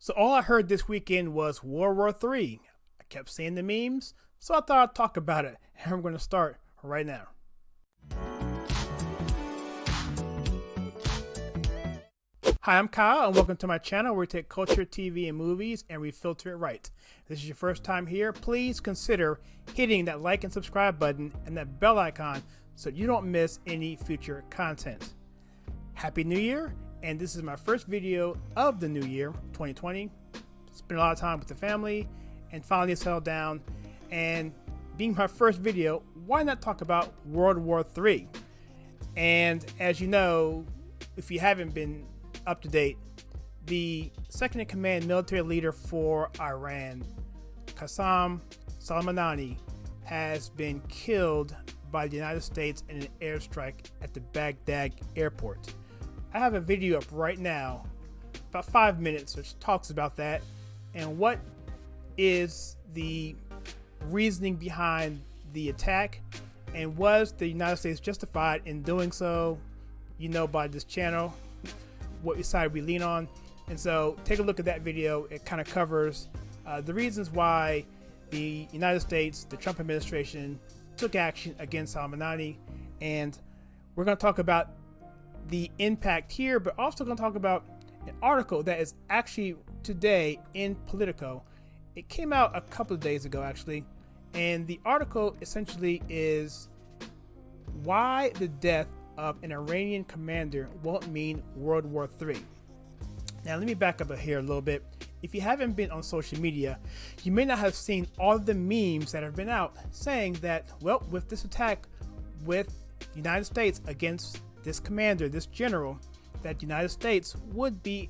So all I heard this weekend was World War III. I kept seeing the memes, so I thought I'd talk about it. And I'm going to start right now. Hi, I'm Kyle, and welcome to my channel where we take culture, TV, and movies and we filter it right. If this is your first time here, please consider hitting that like and subscribe button and that bell icon so you don't miss any future content. Happy New Year, and this is my first video of the new year, 2020. Spent a lot of time with the family and finally settled down, and being my first video, why not talk about World War III? And as you know, if you haven't been up to date, the second in command military leader for Iran, Soleimani, has been killed by the United States in an airstrike at the Baghdad airport. I have a video up right now, about 5 minutes, which talks about that and what is the reasoning behind the attack, and was the United States justified in doing so, you know, by this channel, what side we lean on. And so take a look at that video. It kind of covers the reasons why the United States, the Trump administration, took action against Soleimani. And we're going to talk about the impact here, but also going to talk about an article that is actually today in Politico. It came out a couple of days ago, actually. And the article essentially is why the death of an Iranian commander won't mean World War III. Now, let me back up here a little bit. If you haven't been on social media, you may not have seen all of the memes that have been out saying that, well, with this attack with the United States against this commander, this general, that the United States would be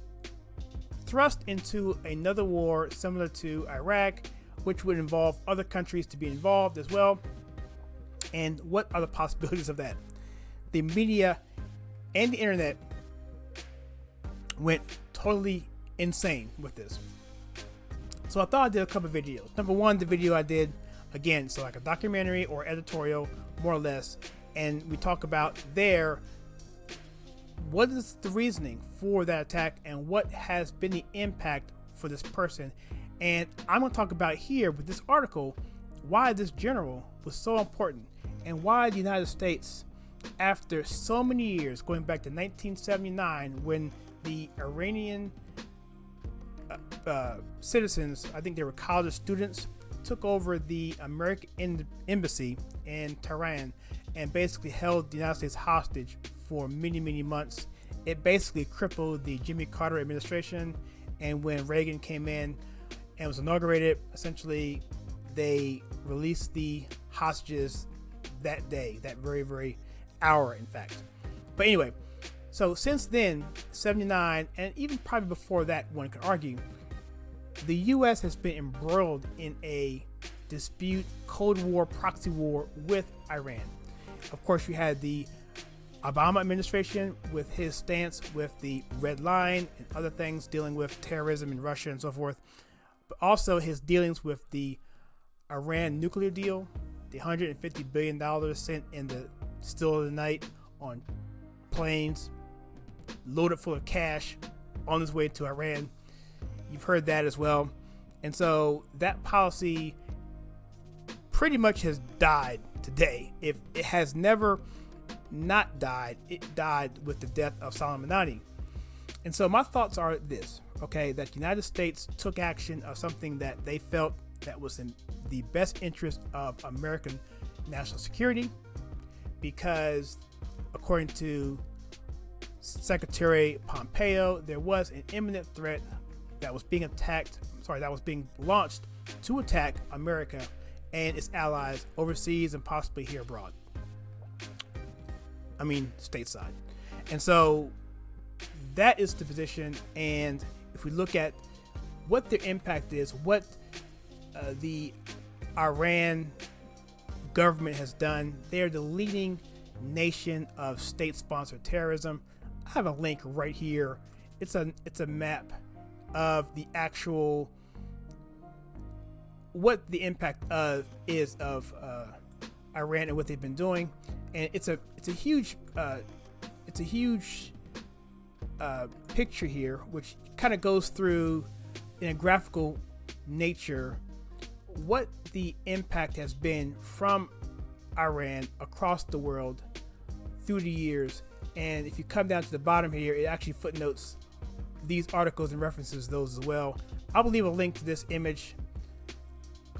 thrust into another war similar to Iraq, which would involve other countries to be involved as well. And what are the possibilities of that? The media and the internet went totally insane with this. So I thought I did a couple of videos. Number one, the video I did, again, so like a documentary or editorial, more or less, and we talk about there what is the reasoning for that attack and what has been the impact for this person. And I'm going to talk about here with this article why this general was so important and why the United States, after so many years, going back to 1979, when the Iranian citizens, I think they were college students, took over the American embassy in Tehran and basically held the United States hostage for many, many months. It basically crippled the Jimmy Carter administration. And when Reagan came in and was inaugurated, essentially they released the hostages that day, that very, very hour, in fact. But anyway, so since then, 79, and even probably before that, one could argue, the U.S. has been embroiled in a dispute, Cold War, proxy war with Iran. Of course, you had the Obama administration with his stance with the Red Line and other things dealing with terrorism in Russia and so forth, but also his dealings with the Iran nuclear deal, the $150 billion sent in the still of the night on planes loaded full of cash on his way to Iran. You've heard that as well. And so that policy pretty much has died today. If it has never not died, it died with the death of Soleimani. And so my thoughts are this, okay, that the United States took action of something that they felt that was in the best interest of American national security, because according to Secretary Pompeo, there was an imminent threat that was being launched to attack America and its allies overseas and possibly here abroad. I mean, stateside. And so that is the position. And if we look at what their impact is, what the Iran government has done, they're the leading nation of state-sponsored terrorism. I have a link right here. It's a map of the actual what the impact is of Iran and what they've been doing, and it's a huge picture here, which kind of goes through in a graphical nature what the impact has been from Iran across the world through the years. And if you come down to the bottom here, it actually footnotes these articles and references those as well. I will leave a link to this image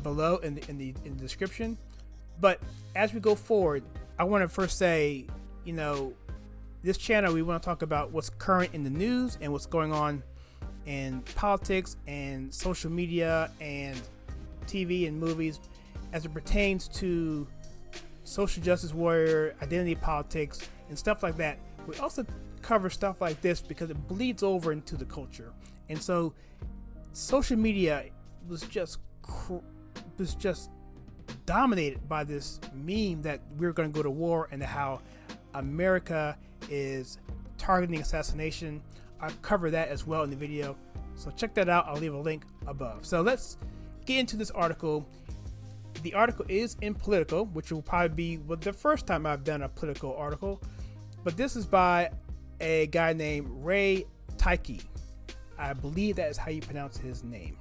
below in the description. But as we go forward, I want to first say, this channel, we want to talk about what's current in the news and what's going on in politics and social media and TV and movies as it pertains to social justice warrior, identity politics, and stuff like that. We also cover stuff like this because it bleeds over into the culture. And so social media was just dominated by this meme that we're going to go to war and how America is targeting assassination. I cover that as well in the video, so check that out. I'll leave a link above. So let's get into this article. The article is in Politico, which will probably be the first time I've done a political article, but this is by a guy named Ray Taiki. I believe that is how you pronounce his name.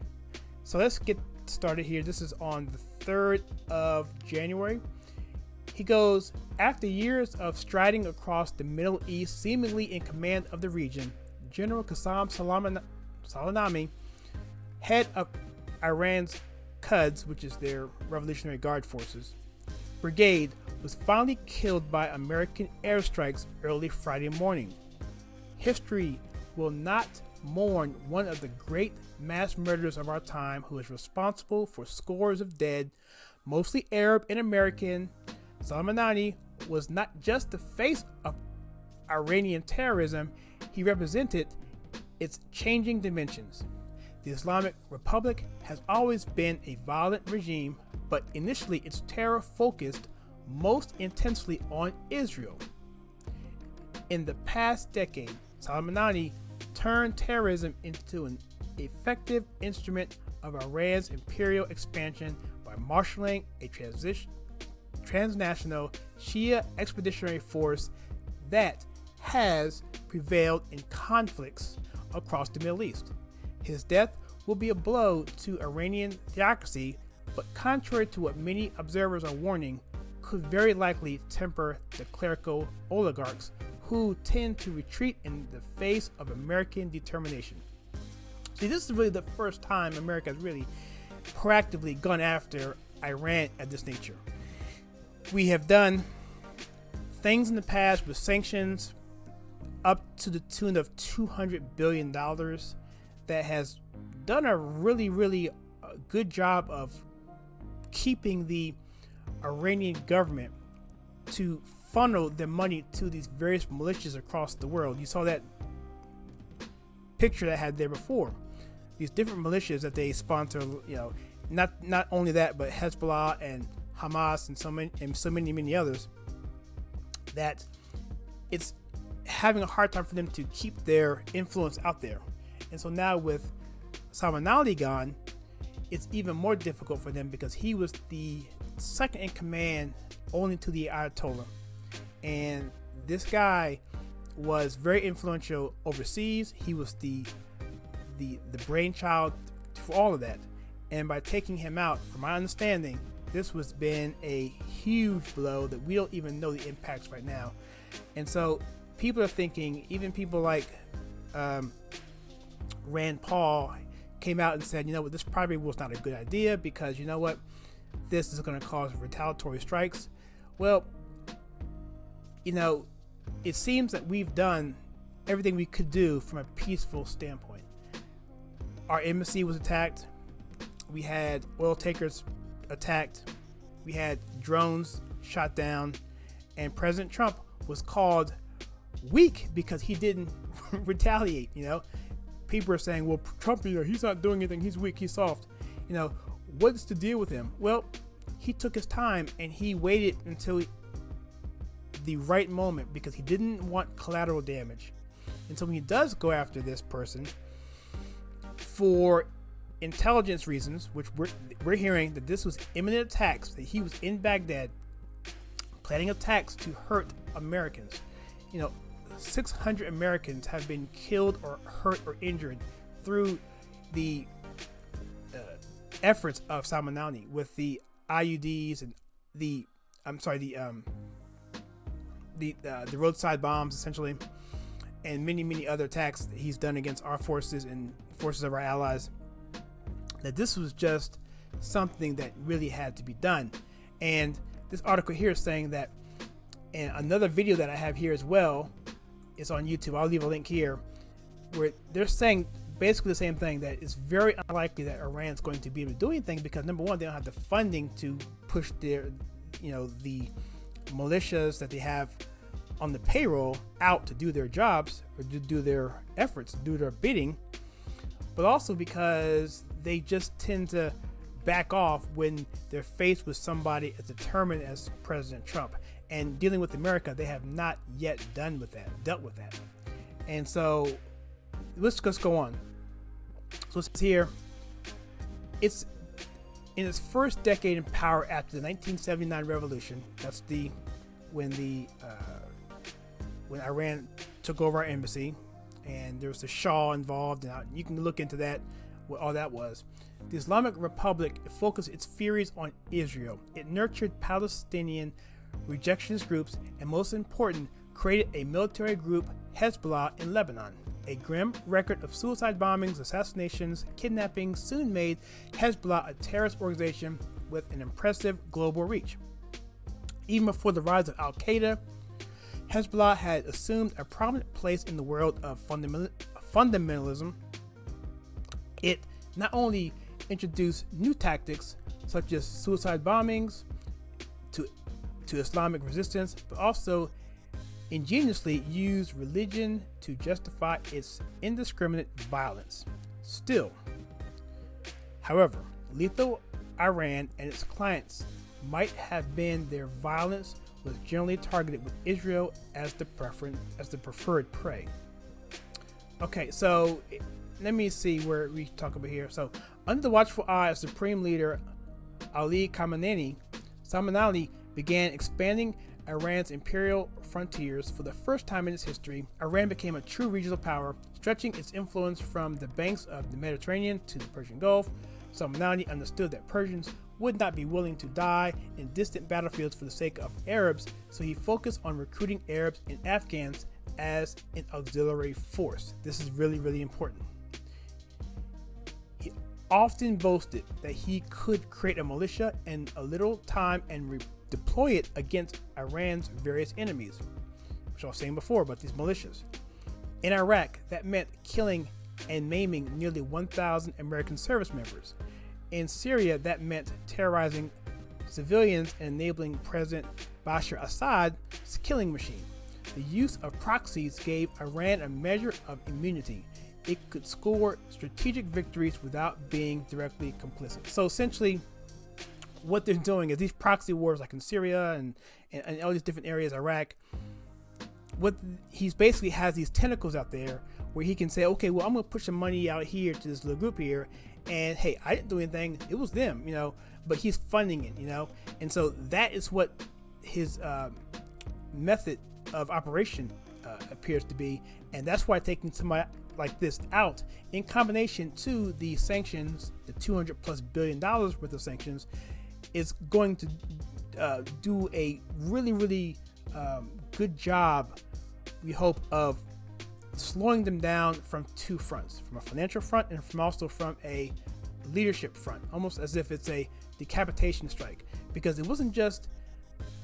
So let's get started here. This is on the 3rd of January. He goes, after years of striding across the Middle East, seemingly in command of the region, General Qasem Soleimani, head of Iran's Quds, which is their Revolutionary Guard Forces, brigade, was finally killed by American airstrikes early Friday morning. History will not mourn one of the great mass murderers of our time who is responsible for scores of dead, mostly Arab and American. Soleimani was not just the face of Iranian terrorism, he represented its changing dimensions. The Islamic Republic has always been a violent regime, but initially its terror focused most intensely on Israel. In the past decade, Soleimani turned terrorism into an effective instrument of Iran's imperial expansion by marshaling a transnational Shia expeditionary force that has prevailed in conflicts across the Middle East. His death will be a blow to Iranian theocracy, but contrary to what many observers are warning, could very likely temper the clerical oligarchs who tend to retreat in the face of American determination. See, this is really the first time America has really proactively gone after Iran of this nature. We have done things in the past with sanctions up to the tune of $200 billion that has done a really good job of keeping the Iranian government to funnel their money to these various militias across the world. You saw that picture that I had there before. These different militias that they sponsor, not only that, but Hezbollah and Hamas and so many others, that it's having a hard time for them to keep their influence out there. And so now with Soleimani gone, it's even more difficult for them because he was the second in command only to the Ayatollah. And this guy was very influential overseas. He was the brainchild for all of that. And by taking him out, from my understanding, this has been a huge blow that we don't even know the impacts right now. And so people are thinking, even people like Rand Paul came out and said, this probably was not a good idea because this is going to cause retaliatory strikes. Well, it seems that we've done everything we could do from a peaceful standpoint. Our embassy was attacked. We had oil tankers attacked. We had drones shot down. And President Trump was called weak because he didn't retaliate. People are saying, well, Trump, he's not doing anything. He's weak. He's soft. What's the deal with him? Well, he took his time and he waited until the right moment because he didn't want collateral damage. And so when he does go after this person for intelligence reasons, which we're hearing that this was imminent attacks, that he was in Baghdad planning attacks to hurt Americans. 600 Americans have been killed or hurt or injured through the efforts of Soleimani with the IUDs and the roadside bombs, essentially, and many other attacks that he's done against our forces and forces of our allies, that this was just something that really had to be done. And this article here is saying that, and another video that I have here as well is on YouTube, I'll leave a link here, where they're saying basically the same thing, that it's very unlikely that Iran's going to be able to do anything because, number one, they don't have the funding to push their, the militias that they have on the payroll out to do their jobs or to do their efforts, do their bidding, but also because they just tend to back off when they're faced with somebody as determined as President Trump. And dealing with America, they have not yet dealt with that. And so let's just go on. So it's here. It's in its first decade in power after the 1979 revolution. That's when Iran took over our embassy, and there was the Shah involved, and you can look into that, what all that was. The Islamic Republic focused its furies on Israel. It nurtured Palestinian rejectionist groups, and most important, created a military group, Hezbollah, in Lebanon. A grim record of suicide bombings, assassinations, kidnappings soon made Hezbollah a terrorist organization with an impressive global reach. Even before the rise of Al-Qaeda, Hezbollah had assumed a prominent place in the world of fundamentalism. It not only introduced new tactics such as suicide bombings to Islamic resistance, but also ingeniously used religion to justify its indiscriminate violence. Still, however, lethal Iran and its clients might have been, their violence was generally targeted with Israel as the preferred prey. Okay, so let me see where we talk about here. So, under the watchful eye of Supreme Leader Ali Khamenei, Soleimani began expanding Iran's imperial frontiers. For the first time in its history, Iran became a true regional power, stretching its influence from the banks of the Mediterranean to the Persian Gulf. Soleimani understood that Persians would not be willing to die in distant battlefields for the sake of Arabs, so he focused on recruiting Arabs and Afghans as an auxiliary force. This is really important. He often boasted that he could create a militia in a little time and deploy it against Iran's various enemies, which I was saying before about these militias. In Iraq, that meant killing and maiming nearly 1,000 American service members. In Syria, that meant terrorizing civilians and enabling President Bashar Assad's killing machine. The use of proxies gave Iran a measure of immunity. It could score strategic victories without being directly complicit. So essentially, what they're doing is these proxy wars, like in Syria and all these different areas, Iraq. What he's basically has these tentacles out there where he can say, okay, well, I'm going to push some money out here to this little group here, and hey, I didn't do anything, it was them, but he's funding it, and so that is what his method of operation appears to be, and that's why taking somebody like this out, in combination to the sanctions, the $200+ billion worth of sanctions, is going to do a really good job, we hope, of slowing them down from two fronts, from a financial front and from a leadership front, almost as if it's a decapitation strike, because it wasn't just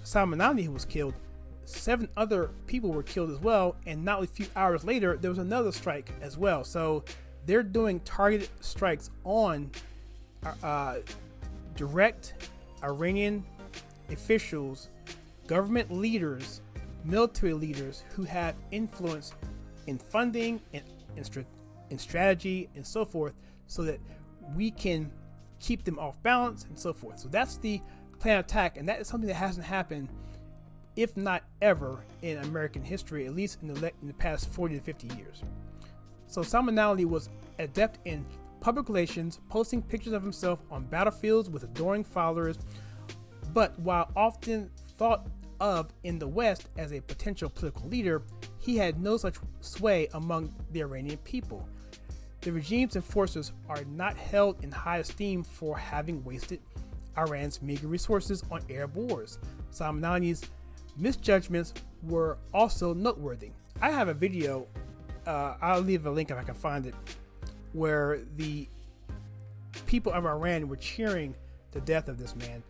Soleimani who was killed, 7 other people were killed as well, and not a few hours later there was another strike as well. So they're doing targeted strikes on direct Iranian officials, government leaders, military leaders who have influence in funding and in strategy and so forth, so that we can keep them off balance and so forth. So that's the plan of attack, and that is something that hasn't happened, if not ever, in American history, at least in the past 40 to 50 years. So Soleimani was adept in public relations, posting pictures of himself on battlefields with adoring followers, but while often thought of in the West as a potential political leader, he had no such sway among the Iranian people. The regime's enforcers are not held in high esteem for having wasted Iran's meager resources on Arab wars. Soleimani's misjudgments were also noteworthy. I have a video, I'll leave a link if I can find it, where the people of Iran were cheering the death of this man.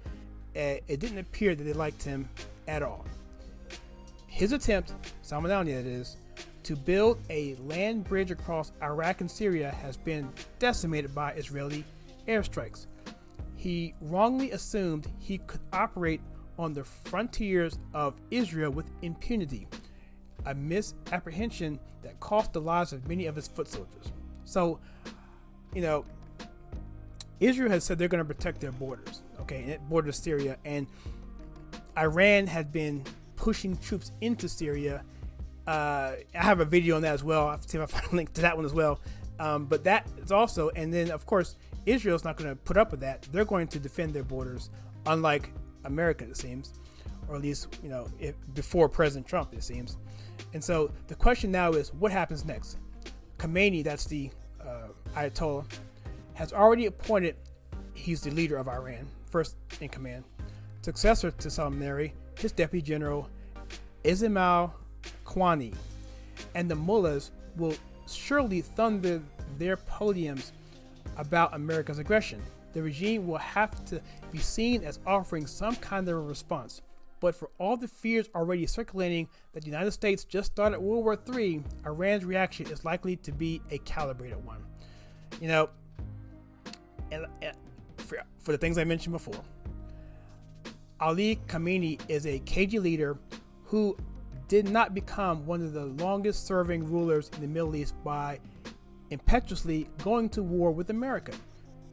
It didn't appear that they liked him at all. His attempt, Soleimani that is, to build a land bridge across Iraq and Syria has been decimated by Israeli airstrikes. He wrongly assumed he could operate on the frontiers of Israel with impunity, a misapprehension that cost the lives of many of his foot soldiers. So, Israel has said they're going to protect their borders, okay, and it borders Syria, and Iran had been pushing troops into Syria. I have a video on that as well. I'll see if I find a link to that one as well. But that is also, and then of course, Israel's not going to put up with that. They're going to defend their borders, unlike America, it seems, or at least, before President Trump, it seems. And so the question now is, what happens next? Khamenei, that's the Ayatollah, has already appointed, he's the leader of Iran, first in command, successor to Soleimani, his deputy general, Ismail Kwani, and the mullahs will surely thunder their podiums about America's aggression. The regime will have to be seen as offering some kind of a response. But for all the fears already circulating that the United States just started World War III, Iran's reaction is likely to be a calibrated one. And for the things I mentioned before, Ali Khamenei is a cagey leader who did not become one of the longest serving rulers in the Middle East by impetuously going to war with America.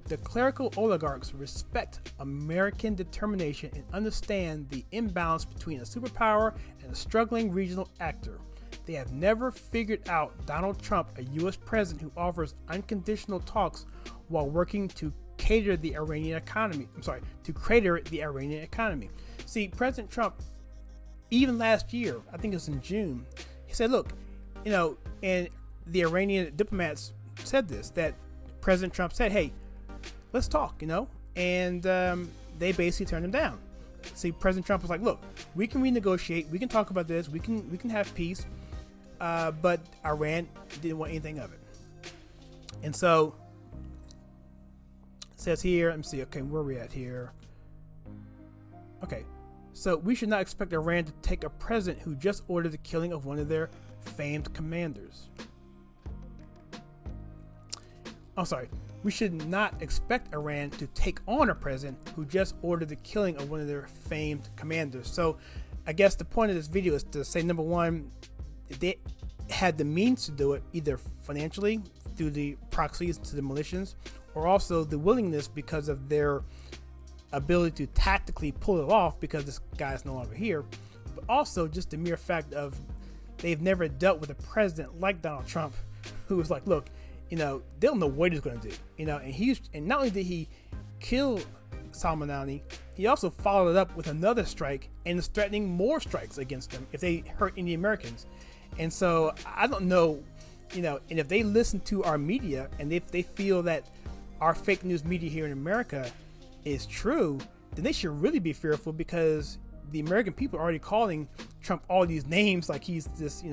The clerical oligarchs respect American determination and understand the imbalance between a superpower and a struggling regional actor. They have never figured out Donald Trump, a U.S. president who offers unconditional talks while working to cater the Iranian economy. To crater the Iranian economy. See, President Trump, even last year, I think it was in June, he said, look, and the Iranian diplomats said this, that President Trump said, hey, let's talk, and they basically turned him down. See, President Trump was like, look, we can renegotiate, we can talk about this, we can have peace, but Iran didn't want anything of it. And so, it says here, let me see, okay, where are we at here? Okay, so we should not expect Iran to take a president who just ordered the killing of one of their famed commanders. We should not expect Iran to take on a president who just ordered the killing of one of their famed commanders. So I guess the point of this video is to say, number one, they had the means to do it, either financially through the proxies to the militias, or also the willingness because of their ability to tactically pull it off because this guy is no longer here, but also just the mere fact of they've never dealt with a president like Donald Trump, who was like, look, they don't know what he's going to do, and not only did he kill Soleimani, he also followed it up with another strike and is threatening more strikes against them if they hurt any Americans. And so I don't know, and if they listen to our media and if they feel that our fake news media here in America is true, then they should really be fearful, because the American people are already calling Trump all these names like he's this,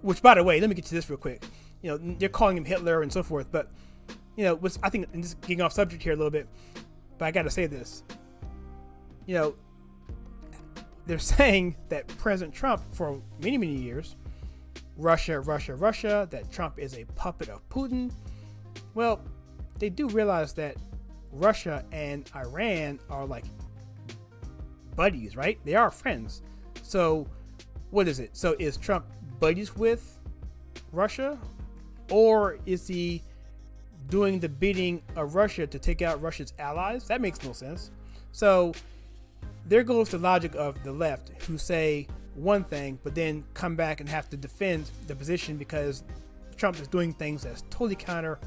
which, by the way, let me get to this real quick. They're calling him Hitler and so forth, but, I think, and just getting off subject here a little bit, but I got to say this. They're saying that President Trump, for many, many years, Russia, that Trump is a puppet of Putin. Well, they do realize that Russia and Iran are like buddies, right? They are friends. So what is it? So is Trump buddies with Russia, or is he doing the bidding of Russia to take out Russia's allies? That makes no sense. So there goes the logic of the left, who say one thing but then come back and have to defend the position because Trump is doing things that's totally counter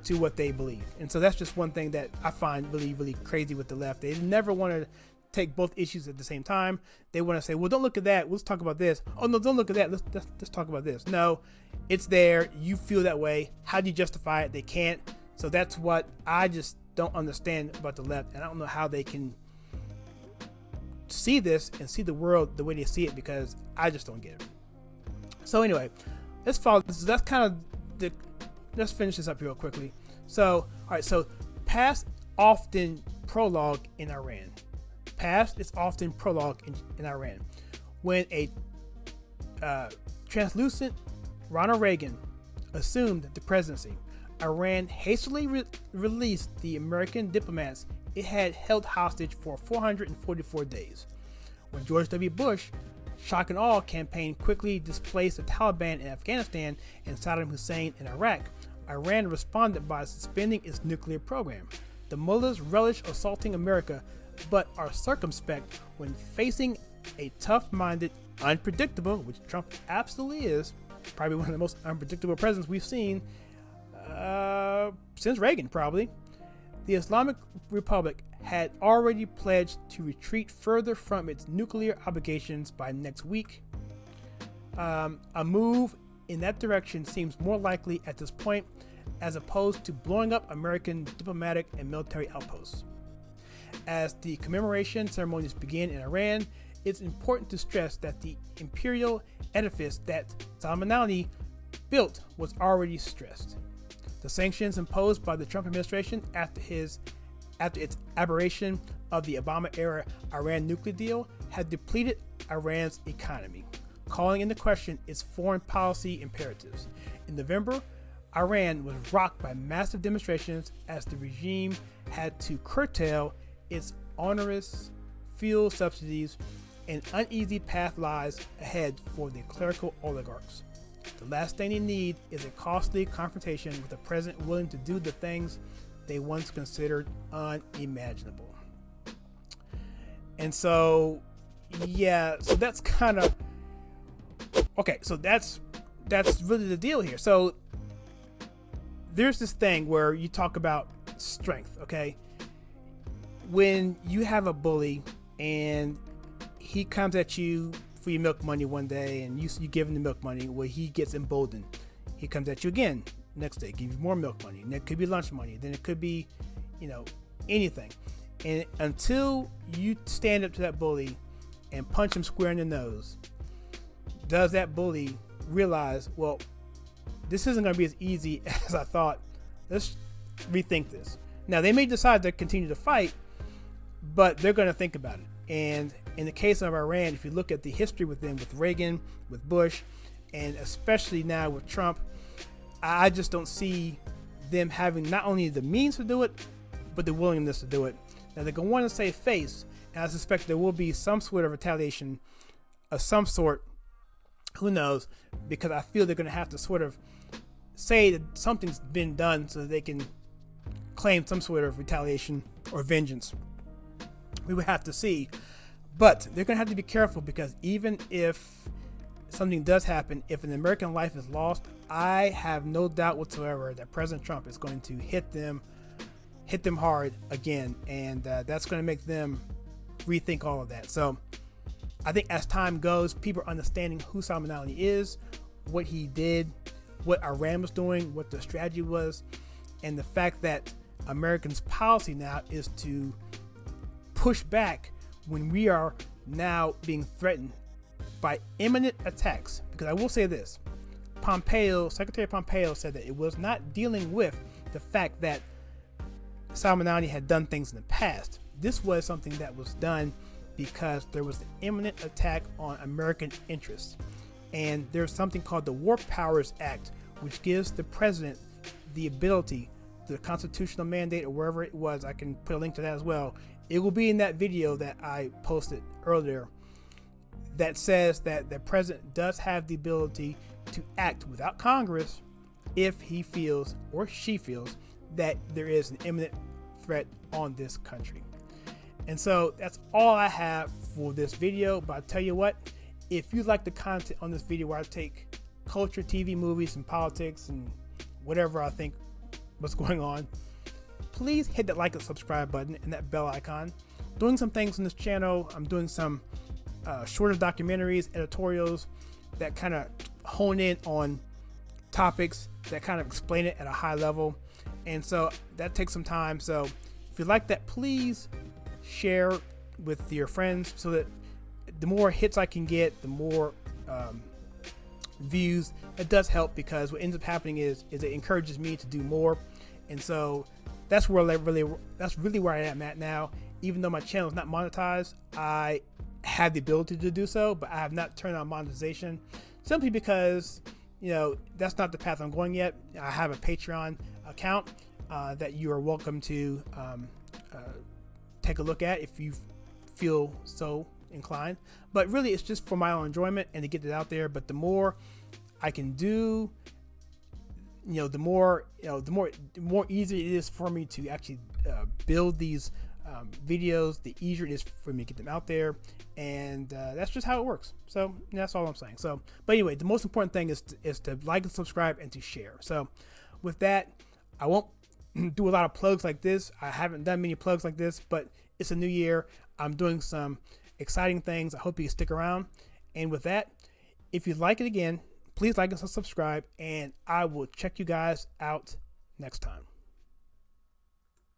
to what they believe. And so that's just one thing that I find really, really crazy with the left. They never want to take both issues at the same time. They want to say, well, don't look at that. Let's talk about this. Oh, no, don't look at that. Let's talk about this. No, it's there. You feel that way. How do you justify it? They can't. So that's what I just don't understand about the left. And I don't know how they can see this and see the world the way they see it, because I just don't get it. So anyway, let's follow this. That's kind of let's finish this up real quickly. So, all right. So past often prologue in Iran. Past is often prologue in Iran. When a translucent Ronald Reagan assumed the presidency, Iran hastily released the American diplomats it had held hostage for 444 days. When George W. Bush, shock and awe campaign, quickly displaced the Taliban in Afghanistan and Saddam Hussein in Iraq, Iran responded by suspending its nuclear program. The mullahs relish assaulting America, but are circumspect when facing a tough-minded, unpredictable, which Trump absolutely is, probably one of the most unpredictable presidents we've seen since Reagan, probably. The Islamic Republic had already pledged to retreat further from its nuclear obligations by next week. A move in that direction seems more likely at this point, as opposed to blowing up American diplomatic and military outposts. As the commemoration ceremonies begin in Iran, it's important to stress that the imperial edifice that Soleimani built was already stressed. The sanctions imposed by the Trump administration after its aberration of the Obama-era Iran nuclear deal had depleted Iran's economy, calling into question its foreign policy imperatives. In November, Iran was rocked by massive demonstrations as the regime had to curtail its onerous fuel subsidies. An uneasy path lies ahead for the clerical oligarchs. The last thing they need is a costly confrontation with a president willing to do the things they once considered unimaginable. And so, yeah, so that's kind of okay. So that's really the deal here. So there's this thing where you talk about strength, okay? When you have a bully and he comes at you for your milk money one day and you give him the milk money, well, he gets emboldened. He comes at you again next day, give you more milk money. And it could be lunch money. Then it could be, anything. And until you stand up to that bully and punch him square in the nose, does that bully realize, well, this isn't going to be as easy as I thought. Let's rethink this. Now, they may decide to continue to fight, but they're going to think about it. And in the case of Iran, if you look at the history with them, with Reagan, with Bush, and especially now with Trump, I just don't see them having not only the means to do it, but the willingness to do it. Now, they're going to want to save face, and I suspect there will be some sort of retaliation of some sort. Who knows? Because I feel they're going to have to sort of say that something's been done so that they can claim some sort of retaliation or vengeance. We would have to see. But they're going to have to be careful, because even if something does happen, if an American life is lost, I have no doubt whatsoever that President Trump is going to hit them hard again. And that's going to make them rethink all of that. So I think as time goes, people are understanding who Soleimani is, what he did, what Iran was doing, what the strategy was, and the fact that Americans' policy now is to push back when we are now being threatened by imminent attacks. Because I will say this, Secretary Pompeo said that it was not dealing with the fact that Soleimani had done things in the past. This was something that was done because there was an imminent attack on American interests. And there's something called the War Powers Act, which gives the president the ability, the constitutional mandate, or wherever it was, I can put a link to that as well. It will be in that video that I posted earlier, that says that the president does have the ability to act without Congress if he feels or she feels that there is an imminent threat on this country. And so that's all I have for this video. But I tell you what, if you like the content on this video where I take culture, TV, movies, and politics, and whatever I think what's going on, please hit that like and subscribe button and that bell icon. doing some things on this channel. I'm doing some shorter documentaries, editorials that kind of hone in on topics that kind of explain it at a high level. And so that takes some time. So if you like that, please share with your friends, so that the more hits I can get, the more views. It does help, because what ends up happening is it encourages me to do more. And so that's really where I am at now. Even though my channel is not monetized, I have the ability to do so, but I have not turned on monetization, simply because, you know, that's not the path I'm going yet. I have a Patreon account that you are welcome to take a look at if you feel so inclined. But really, it's just for my own enjoyment and to get it out there. But the more I can do, the more easier it is for me to actually build these videos, the easier it is for me to get them out there. And that's just how it works. So that's all I'm saying. So, but anyway, the most important thing is to like and subscribe and to share. So with that, I won't do a lot of plugs like this. I haven't done many plugs like this, but it's a new year. I'm doing some exciting things. I hope you stick around. And with that, if you like it again, please like and subscribe, and I will check you guys out next time.